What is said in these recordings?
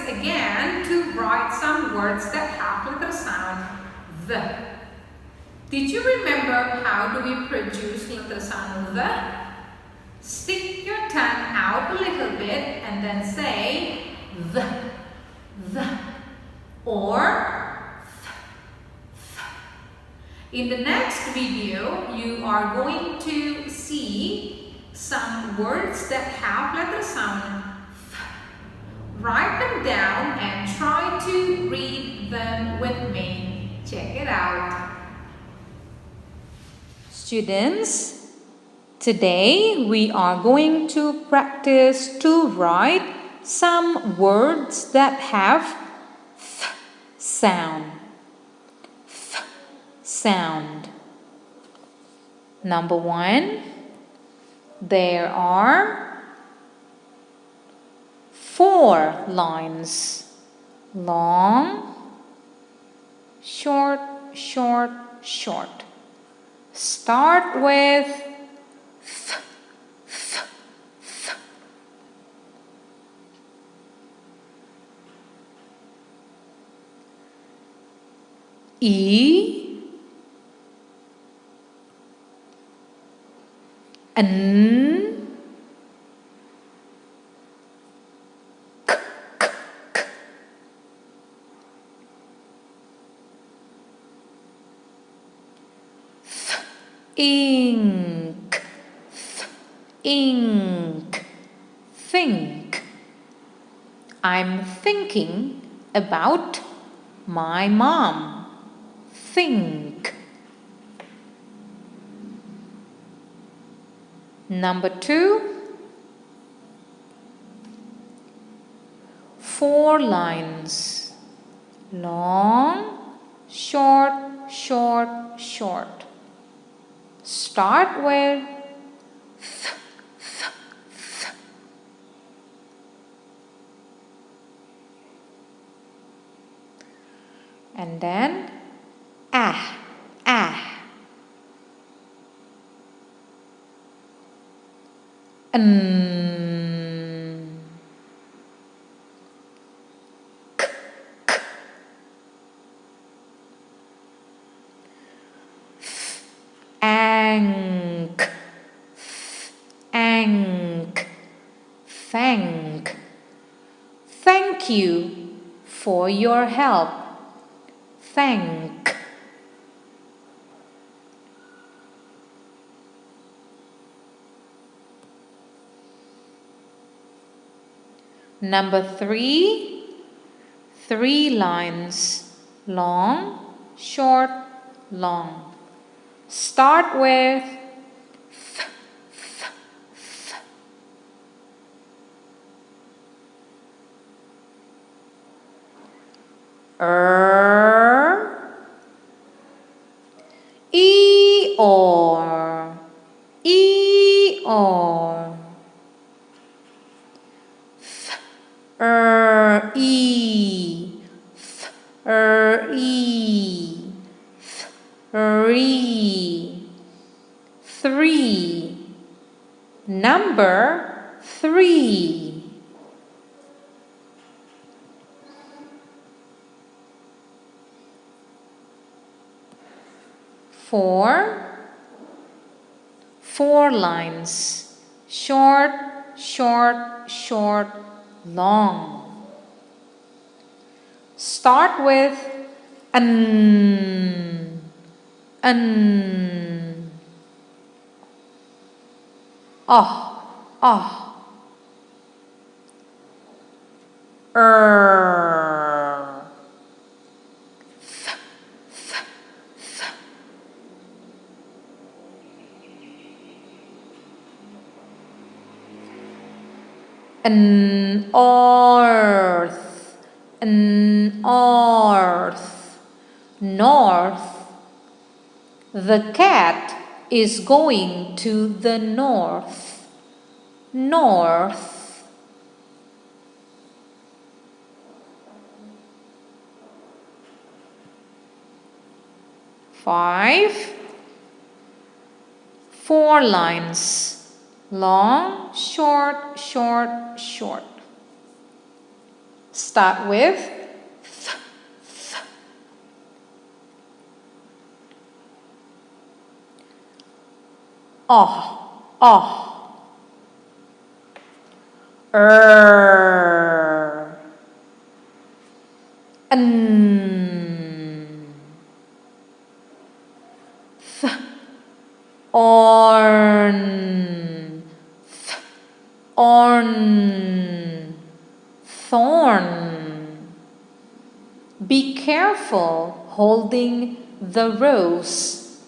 again to write some words that have letter sound the. Did you remember how do we produce letter sound the? Stick your tongue out a little bit and then say the, or th. In the next video, you are going to see some words that have letter sound th. Write them down and try to read them with me. Check it out. Students, today we are going to practice to write some words that have th sound. Th sound. Number 1, there are 4 lines. Long, short, short, short. Start with th, th, th. E, N, K, K, K. Ink, ink, think. I'm thinking about my mom. Think. Number 2, 4 lines. Long, short, short, short. Start with th, th, th. And then ah, ah. K, k. Ank, ank, thank. Thank you for your help. Thank. Number 3, 3 lines. Long, short, long. Start with th, th, th. E, or, E, or. Th, E, th, E. 3, 3. Number 3. 4, 4 lines. Short, short, short, long. Start with an. Oh, oh. Th, th, th. An earth, north. The cat is going to the north. North. Five, 4 lines. Long, short, short, short. Start with oh, oh. N. Th. Orn. Th. Orn. Thorn. Be careful holding the rose.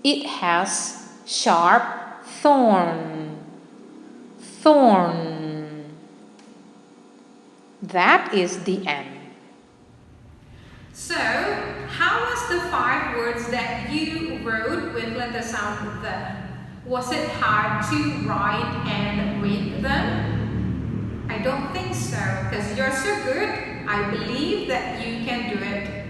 It has sharp thorn. Thorn. That is the end. So, how was the 5 words that you wrote with letter sound the? Was it hard to write and read them? I don't think so, because you're so good. I believe that you can do it.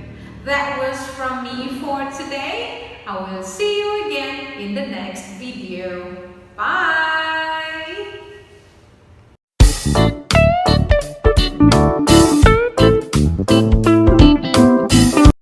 That was from me for today. I will see you again in the next video. Bye!